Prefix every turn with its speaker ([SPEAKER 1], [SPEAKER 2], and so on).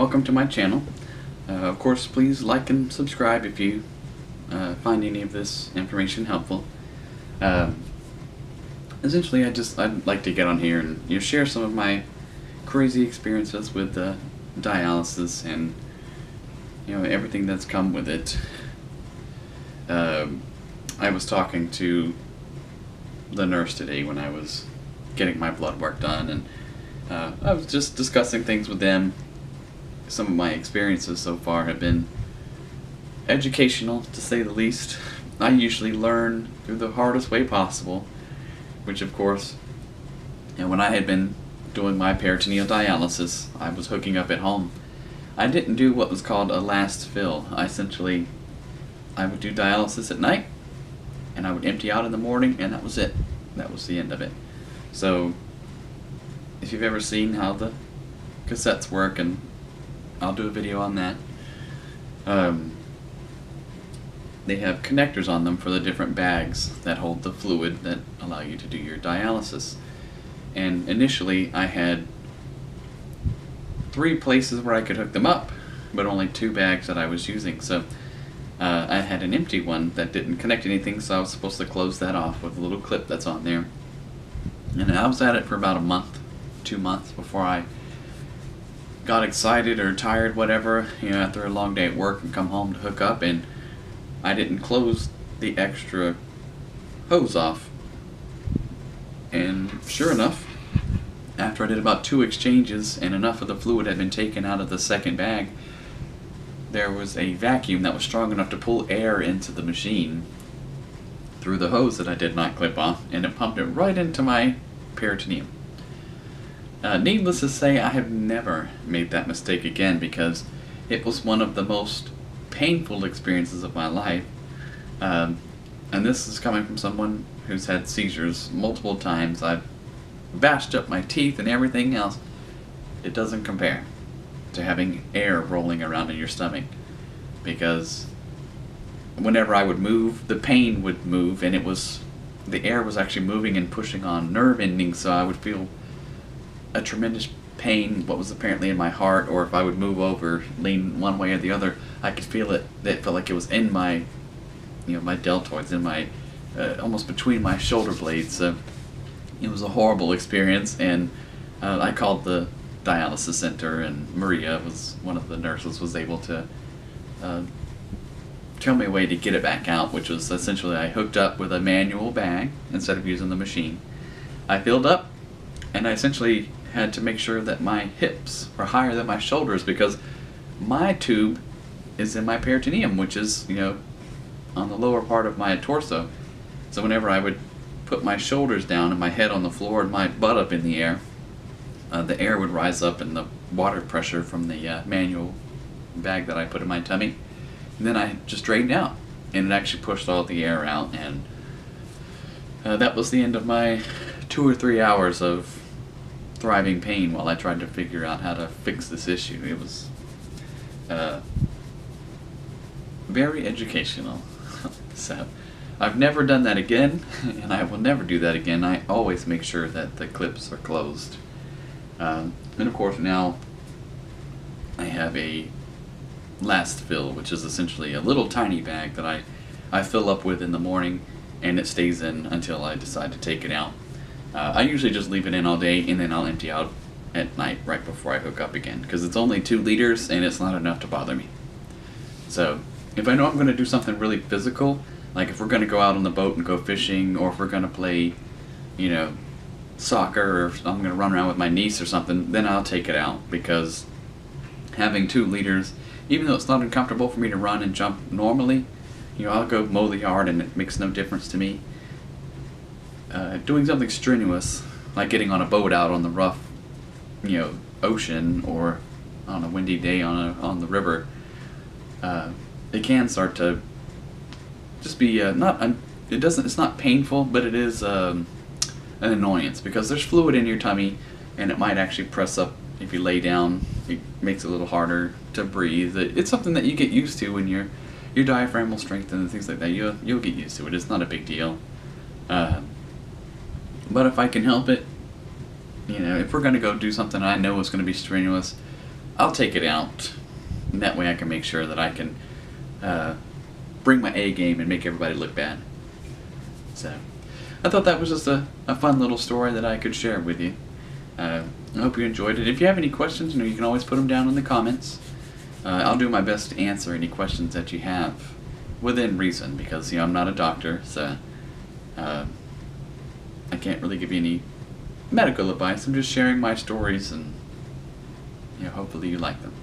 [SPEAKER 1] welcome to my channel. Of course, please like and subscribe if you find any of this information helpful. Essentially, I'd like to get on here and share some of my crazy experiences with dialysis and everything that's come with it. I was talking to the nurse today when I was getting my blood work done, and I was just discussing things with them. Some of my experiences so far have been educational, to say the least. I usually learn through the hardest way possible, which of course, when I had been doing my peritoneal dialysis, I was hooking up at home. I didn't do what was called a last fill. I would do dialysis at night, and I would empty out in the morning, and that was it. That was the end of it. So, if you've ever seen how the cassettes work, and I'll do a video on that, they have connectors on them for the different bags that hold the fluid that allow you to do your dialysis. And initially I had 3 places where I could hook them up, but only 2 bags that I was using. So I had an empty one that didn't connect anything, so I was supposed to close that off with a little clip that's on there. And I was at it for about a month, 2 months before I got excited or tired, whatever, after a long day at work and come home to hook up, and I didn't close the extra hose off. And sure enough, after I did about 2 exchanges and enough of the fluid had been taken out of the second bag, there was a vacuum that was strong enough to pull air into the machine through the hose that I did not clip off, and it pumped it right into my peritoneum. Needless to say, I have never made that mistake again, because it was one of the most painful experiences of my life. And this is coming from someone who's had seizures multiple times. I've bashed up my teeth and everything else. It doesn't compare to having air rolling around in your stomach, because whenever I would move, the pain would move, and the air was actually moving and pushing on nerve endings, so I would feel a tremendous pain, what was apparently in my heart, or if I would move over, lean one way or the other, I could feel it. It felt like it was in my, my deltoids, in my, almost between my shoulder blades. So it was a horrible experience, and I called the dialysis center, and Maria, was one of the nurses, was able to tell me a way to get it back out, which was essentially I hooked up with a manual bag instead of using the machine. I filled up, and I essentially had to make sure that my hips were higher than my shoulders, because my tube is in my peritoneum, which is, on the lower part of my torso. So whenever I would put my shoulders down and my head on the floor and my butt up in the air would rise up, and the water pressure from the manual bag that I put in my tummy, and then I just drained out, and it actually pushed all the air out, and that was the end of my 2 or 3 hours of thriving pain while I tried to figure out how to fix this issue. It was very educational. So I've never done that again, and I will never do that again. I always make sure that the clips are closed. And of course now I have a last fill, which is essentially a little tiny bag that I fill up with in the morning, and it stays in until I decide to take it out. I usually just leave it in all day, and then I'll empty out at night right before I hook up again, because it's only 2 liters and it's not enough to bother me. So if I know I'm going to do something really physical, like if we're going to go out on the boat and go fishing, or if we're going to play, soccer, or if I'm going to run around with my niece or something, then I'll take it out, because having 2 liters, even though it's not uncomfortable for me to run and jump normally, I'll go mow the yard and it makes no difference to me. Doing something strenuous, like getting on a boat out on the rough, ocean, or on a windy day on the river, it can start to just be it's not painful, but it is an annoyance, because there's fluid in your tummy, and it might actually press up if you lay down. It makes it a little harder to breathe. It's something that you get used to when your diaphragm will strengthen and things like that. You'll get used to it. It's not a big deal. But if I can help it, if we're going to go do something I know is going to be strenuous, I'll take it out. And that way I can make sure that I can bring my A game and make everybody look bad. So, I thought that was just a fun little story that I could share with you. I hope you enjoyed it. If you have any questions, you can always put them down in the comments. I'll do my best to answer any questions that you have within reason, because I'm not a doctor, so I can't really give you any medical advice. I'm just sharing my stories, and hopefully you like them.